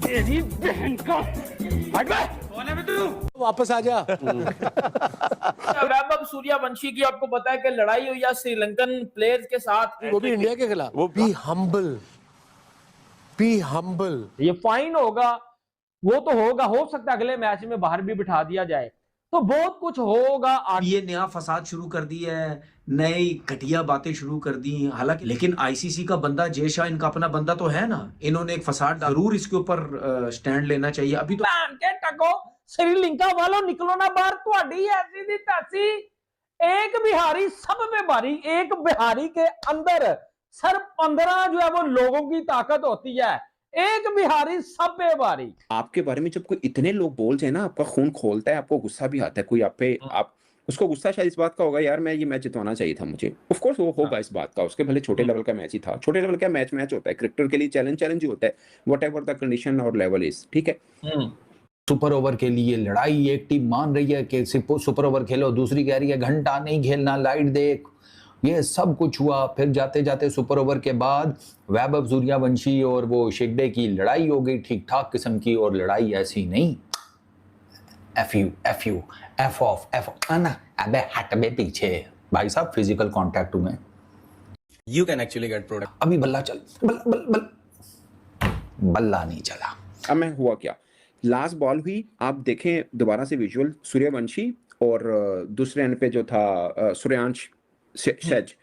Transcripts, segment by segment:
तेरी बहन का वापस आ जा। वैभव सूर्यवंशी की आपको पता है कि लड़ाई हुई या श्रीलंकन प्लेयर्स के साथ, वो भी इंडिया के खिलाफ। Be humble, be humble. ये फाइन होगा, वो तो होगा, हो सकता है अगले मैच में बाहर भी बिठा दिया जाए, तो बहुत कुछ होगा। ये नया फसाद शुरू कर दी है, नई घटिया बातें शुरू कर दी, हालांकि लेकिन आईसीसी का बंदा जय शाह इनका अपना बंदा तो है ना, इन्होंने एक फसाद जरूर इसके ऊपर स्टैंड लेना चाहिए। अभी तो के टको श्रीलंका वालों निकलो ना बाहर, ਤੁਹਾਡੀ ऐसी दी तैसी, एक बिहारी सब पे भारी, एक बिहारी के अंदर सर 15 जो है वो लोगों की ताकत होती है, एक बिहारी सब पे भारी। आपके बारे में जब कोई इतने लोग बोल जाए ना, आपका खून खोलता है, आपको गुस्सा भी आता है। कोई आप पे आप उसको गुस्सा शायद इस बात का होगा, यार मैं ये मैच जितवाना चाहिए था मुझे। ऑफ कोर्स वो होगा इस बात का, उसके भले छोटे लेवल का मैच ही था। छोटे लेवल का मैच होता है, क्रिकेटर के लिए चैलेंज ही होता है, व्हाटएवर द कंडीशन और लेवल इज, ठीक है। सुपर ओवर के लिए लड़ाई, एक टीम मान रही है कि सुपर ओवर खेलो, दूसरी कह रही है घंटा नहीं खेलना, लाइट देख, ये सब कुछ हुआ। फिर जाते जाते सुपर ओवर के बाद वैभव सूर्यवंशी और वो शेगडे की लड़ाई हो गई, ठीक ठाक किस्म की, और लड़ाई ऐसी नहीं, एफ ऑफ ना, अबे हट बे पीछे भाई साहब, फिजिकल कांटेक्ट में You can actually get product. अभी बल्ला चल, बल्ला नहीं चला। अब मैं हुआ क्या, लास्ट बॉल हुई, आप देखें दोबारा से विजुअल, सूर्यवंशी और दूसरे एंड पे जो था सूर्यांश सेज,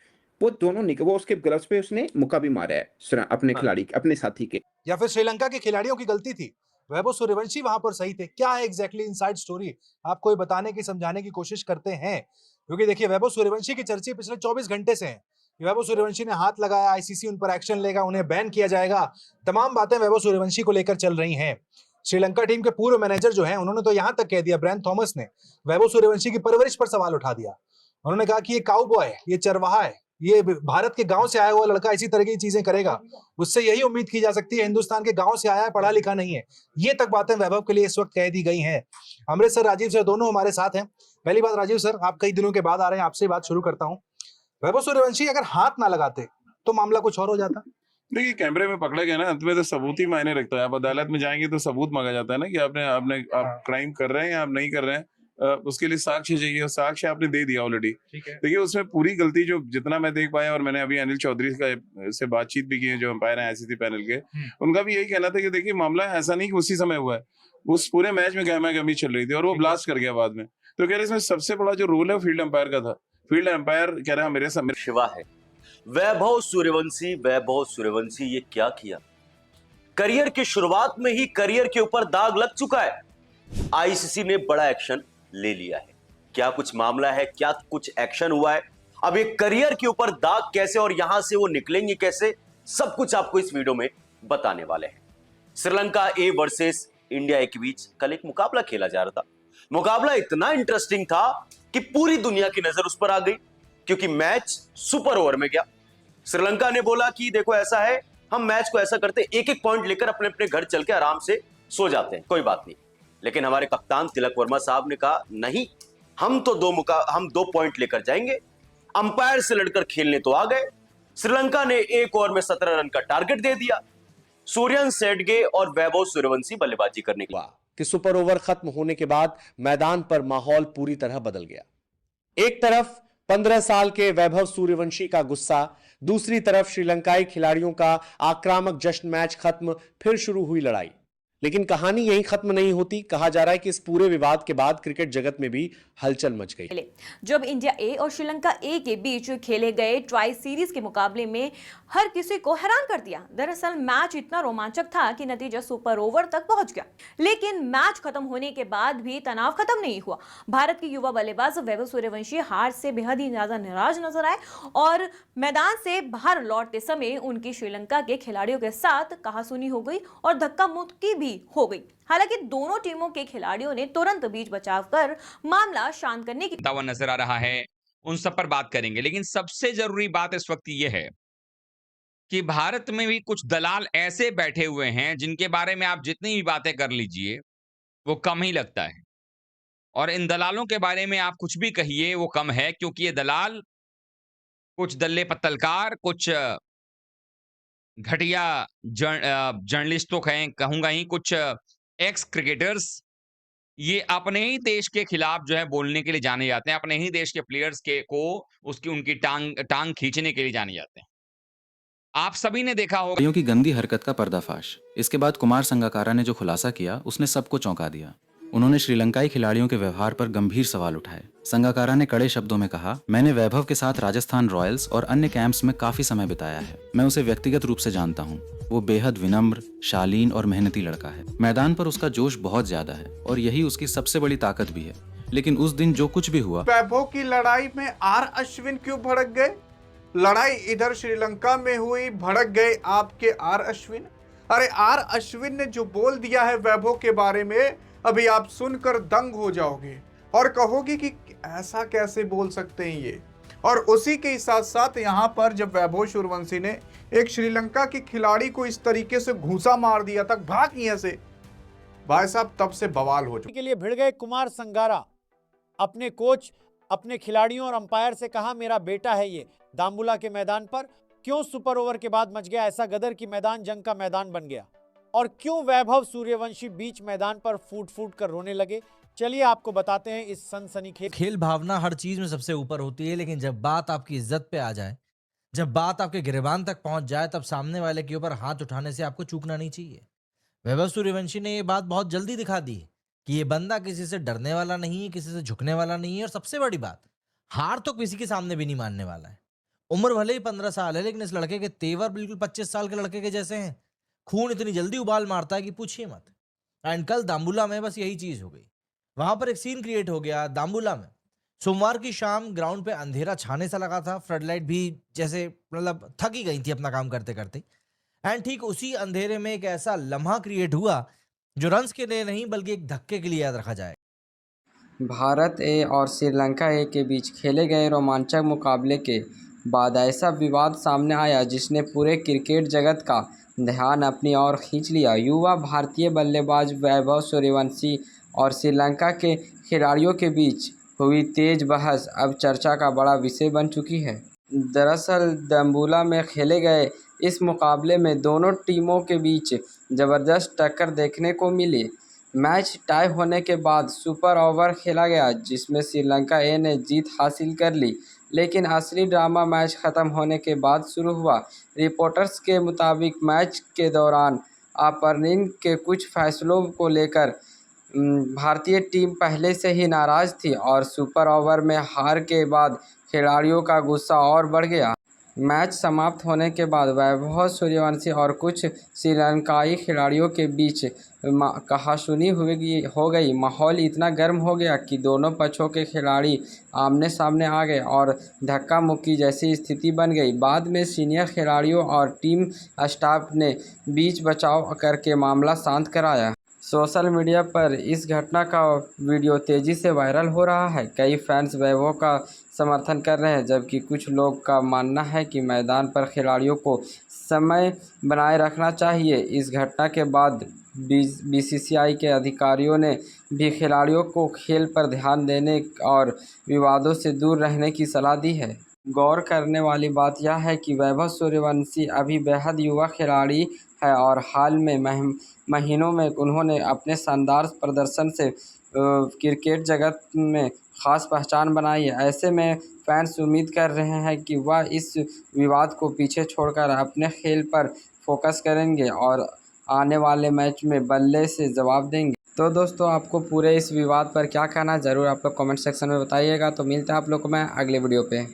वो दोनों वो उसके ग्लव्स पे उसने मुक्का भी मारा है अपने खिलाड़ी, अपने साथी के। या फिर श्रीलंका के खिलाड़ियों की गलती थी? वैभव सूर्यवंशी वहां पर सही थे? क्या है एग्जैक्टली इनसाइड स्टोरी, आपको बताने की समझाने की कोशिश करते हैं, क्योंकि देखिए वैभव सूर्यवंशी की चर्चा पिछले 24 घंटे से है। वैभव सूर्यवंशी ने हाथ लगाया, आईसीसी उन पर एक्शन लेगा, उन्हें बैन किया जाएगा, तमाम बातें वैभव सूर्यवंशी को लेकर चल रही हैं। श्रीलंका टीम के पूर्व मैनेजर जो हैं, उन्होंने तो यहां तक कह दिया, ब्रायन थॉमस ने वैभव सूर्यवंशी की परवरिश पर सवाल उठा दिया। उन्होंने कहा कि ये काउबॉय है, ये चरवाहा है, ये भारत के गांव से आया हुआ लड़का इसी तरह की चीजें करेगा, उससे यही उम्मीद की जा सकती है, हिंदुस्तान के गांव से आया है, पढ़ा लिखा नहीं है। ये तक बातें वैभव के लिए इस वक्त कह दी गई हैं। अमृत सर, राजीव सर दोनों हमारे साथ हैं। पहली बात राजीव सर, आप कई दिनों के बाद आ रहे हैं, आपसे बात शुरू करता हूँ। वैभव सूर्यवंशी अगर हाथ ना लगाते तो मामला कुछ और हो जाता? देखिए, कैमरे में पकड़े गए ना, अंत में तो सबूत ही मायने रखता है। आप अदालत में जाएंगे तो सबूत मांगा जाता है ना, कि आप क्राइम कर रहे हैं या आप नहीं कर रहे हैं, उसके लिए साक्ष्य चाहिए, और साक्ष्य आपने दे दिया ऑलरेडी। देखिए, उसमें पूरी गलती जो जितना मैं देख पाया, और मैंने अभी अनिल चौधरी से बातचीत भी की है, जो अंपायर है आईसीसी पैनल के, उनका भी यही कहना था कि देखिए मामला ऐसा नहीं कि उसी समय हुआ है, उस पूरे मैच में गहमा गहमी चल रही थी और वो ब्लास्ट कर गया बाद में। तो कह रहे इसमें सबसे बड़ा जो रोल है फील्ड अंपायर का था। फील्ड अंपायर कह रहा है मेरे सामने शिवा है। वैभव सूर्यवंशी ये क्या किया? करियर की शुरुआत में ही करियर के ऊपर दाग लग चुका है। आईसीसी ने बड़ा एक्शन ले लिया है। क्या कुछ मामला है, क्या कुछ एक्शन हुआ है? अब ये करियर के ऊपर दाग कैसे और यहां से वो निकलेंगे कैसे, सब कुछ आपको इस वीडियो में बताने वाले हैं। श्रीलंका ए वर्सेस इंडिया ए के बीच कल एक मुकाबला खेला जा रहा था। मुकाबला इतना इंटरेस्टिंग था कि पूरी दुनिया की नजर उस पर आ गई, क्योंकि मैच सुपर ओवर में गया। श्रीलंका ने बोला कि देखो ऐसा है, हम मैच को ऐसा करते, एक एक पॉइंट लेकर अपने अपने घर चल के आराम से सो जाते हैं, कोई बात नहीं। लेकिन हमारे कप्तान तिलक वर्मा साहब ने कहा नहीं, हम तो दो पॉइंट लेकर जाएंगे। अंपायर से लड़कर खेलने तो आ गए। श्रीलंका ने एक ओवर में 17 रन का टारगेट दे दिया। सूर्यन सेडगे और वैभव सूर्यवंशी बल्लेबाजी करने के बाद कि सुपर ओवर खत्म होने के बाद मैदान पर माहौल पूरी तरह बदल गया। एक तरफ 15 साल के वैभव सूर्यवंशी का गुस्सा, दूसरी तरफ श्रीलंकाई खिलाड़ियों का आक्रामक जश्न। मैच खत्म, फिर शुरू हुई लड़ाई। लेकिन कहानी यहीं खत्म नहीं होती। कहा जा रहा है कि इस पूरे विवाद के बाद क्रिकेट जगत में भी हलचल मच गई। जब इंडिया ए और श्रीलंका ए के बीच खेले गए ट्राई सीरीज के मुकाबले में हर किसी को हैरान कर दिया। दरअसल मैच इतना रोमांचक था कि नतीजा सुपर ओवर तक पहुंच गया, लेकिन मैच खत्म होने के बाद भी तनाव खत्म नहीं हुआ। भारत के युवा बल्लेबाज वैभव सूर्यवंशी हार से बेहद ही ज्यादा नाराज नजर आए और मैदान से बाहर लौटते समय उनकी श्रीलंका के खिलाड़ियों के साथ कहासुनी हो गई और धक्का मुक्की भी हो गई। हालांकि दोनों टीमों के खिलाड़ियों ने तुरंत बीच बचाव कर मामला शांत करने की दावा नजर आ रहा है, उन सब पर बात करेंगे। लेकिन सबसे जरूरी बात इस वक्त यह है कि भारत में भी कुछ दलाल ऐसे बैठे हुए हैं जिनके बारे में आप जितनी भी बातें कर लीजिए वो कम ही लगता है, और इन दलालों के बारे में आप कुछ भी कहिए वो कम है, क्योंकि ये दलाल कुछ दल्ले पत्तलकार, कुछ घटिया जर्नलिस्ट तो कहूंगा ही, कुछ एक्स क्रिकेटर्स, ये अपने ही देश के खिलाफ जो है बोलने के लिए जाने जाते हैं, अपने ही देश के प्लेयर्स उनकी टांग खींचने के लिए जाने जाते हैं। आप सभी ने देखा होगा खिलाड़ियों की गंदी हरकत का पर्दाफाश। इसके बाद कुमार संगकारा ने जो खुलासा किया उसने सबको चौंका दिया। उन्होंने श्रीलंकाई खिलाड़ियों के व्यवहार पर गंभीर सवाल उठाए। संगकारा ने कड़े शब्दों में कहा, मैंने वैभव के साथ राजस्थान रॉयल्स और अन्य कैंप्स में काफी समय बिताया है। मैं उसे व्यक्तिगत रूप से जानता हूँ। वो बेहद विनम्र, शालीन और मेहनती लड़का है। मैदान पर उसका जोश बहुत ज्यादा है और यही उसकी सबसे बड़ी ताकत भी है। लेकिन उस दिन जो कुछ भी हुआ, वैभव की लड़ाई में आर अश्विन क्यों भड़क गए? लड़ाई इधर श्रीलंका में हुई, भड़क गए आपके आर अश्विन। अरे आर अश्विन ने जो बोल दिया है वैभव के बारे में, अभी आप सुनकर दंग हो जाओगे और कहोगे कि ऐसा कैसे बोल सकते हैं ये। और उसी के साथ साथ यहाँ पर जब वैभव सूर्यवंशी ने एक श्रीलंका के खिलाड़ी को इस तरीके से घूंसा मार दिया था, भाग यहाँ से, भाई साहब तब से बवाल हो चुका। के लिए भिड़ गए कुमार संगारा। अपने कोच, अपने खिलाड़ियों और अंपायर से कहा, मेरा बेटा है ये। दाम्बुला के मैदान पर क्यों सुपर ओवर के बाद मच गया ऐसा गदर की मैदान जंग का मैदान बन गया, और क्यों वैभव सूर्यवंशी बीच मैदान पर फूट फूट कर रोने लगे, चलिए आपको बताते हैं इस सनसनीखेज। खेल भावना हर चीज में सबसे ऊपर होती है, लेकिन जब बात आपकी इज्जत पे आ जाए, जब बात आपके गिरेबान तक पहुंच जाए, तब सामने वाले के ऊपर हाथ उठाने से आपको चूकना नहीं चाहिए। वैभव सूर्यवंशी ने ये बात बहुत जल्दी दिखा दी कि ये बंदा किसी से डरने वाला नहीं है, किसी से झुकने वाला नहीं है, और सबसे बड़ी बात, हार तो किसी के सामने भी नहीं मानने वाला है। उम्र भले ही 15 साल है, लेकिन इस लड़के के तेवर बिल्कुल 25 साल के लड़के के जैसे हैं। खून इतनी जल्दी उबाल मारता है कि पूछिए मत। एंड कल दाम्बुला में बस यही चीज हो गई। वहां पर एक सीन क्रिएट हो गया दाम्बुला में। सोमवार की शाम ग्राउंड पे अंधेरा छाने सा लगा था, फ्लडलाइट भी जैसे मतलब थक ही गई थी अपना काम करते करते। एंड ठीक उसी अंधेरे में एक ऐसा लम्हा क्रिएट हुआ जो रन्स के लिए नहीं बल्कि एक धक्के के लिए याद रखा जाए। भारत ए और श्रीलंका ए के बीच खेले गए रोमांचक मुकाबले के बाद ऐसा विवाद सामने आया जिसने पूरे क्रिकेट जगत का ध्यान अपनी ओर खींच लिया। युवा भारतीय बल्लेबाज वैभव सूर्यवंशी और श्रीलंका के खिलाड़ियों के बीच हुई तेज बहस अब चर्चा का बड़ा विषय बन चुकी है। दरअसल दाम्बुला में खेले गए इस मुकाबले में दोनों टीमों के बीच ज़बरदस्त टक्कर देखने को मिली। मैच टाई होने के बाद सुपर ओवर खेला गया जिसमें श्रीलंका ए ने जीत हासिल कर ली, लेकिन असली ड्रामा मैच ख़त्म होने के बाद शुरू हुआ। रिपोर्टर्स के मुताबिक मैच के दौरान अंपायरिंग के कुछ फैसलों को लेकर भारतीय टीम पहले से ही नाराज़ थी और सुपर ओवर में हार के बाद खिलाड़ियों का गुस्सा और बढ़ गया। मैच समाप्त होने के बाद वैभव सूर्यवंशी और कुछ श्रीलंकाई खिलाड़ियों के बीच कहासुनी हो गई। माहौल इतना गर्म हो गया कि दोनों पक्षों के खिलाड़ी आमने सामने आ गए और धक्का मुक्की जैसी स्थिति बन गई। बाद में सीनियर खिलाड़ियों और टीम स्टाफ ने बीच बचाव करके मामला शांत कराया। सोशल मीडिया पर इस घटना का वीडियो तेज़ी से वायरल हो रहा है। कई फैंस वैभव का समर्थन कर रहे हैं, जबकि कुछ लोग का मानना है कि मैदान पर खिलाड़ियों को समय बनाए रखना चाहिए। इस घटना के बाद बीसीसीआई के अधिकारियों ने भी खिलाड़ियों को खेल पर ध्यान देने और विवादों से दूर रहने की सलाह दी है। गौर करने वाली बात यह है कि वैभव सूर्यवंशी अभी बेहद युवा खिलाड़ी है और हाल में महीनों में उन्होंने अपने शानदार प्रदर्शन से क्रिकेट जगत में ख़ास पहचान बनाई है। ऐसे में फैंस उम्मीद कर रहे हैं कि वह इस विवाद को पीछे छोड़कर अपने खेल पर फोकस करेंगे और आने वाले मैच में बल्ले से जवाब देंगे। तो दोस्तों, आपको पूरे इस विवाद पर क्या कहना है ज़रूर आप लोग कमेंट सेक्शन में बताइएगा। तो मिलते हैं आप लोग को मैं अगले वीडियो पे।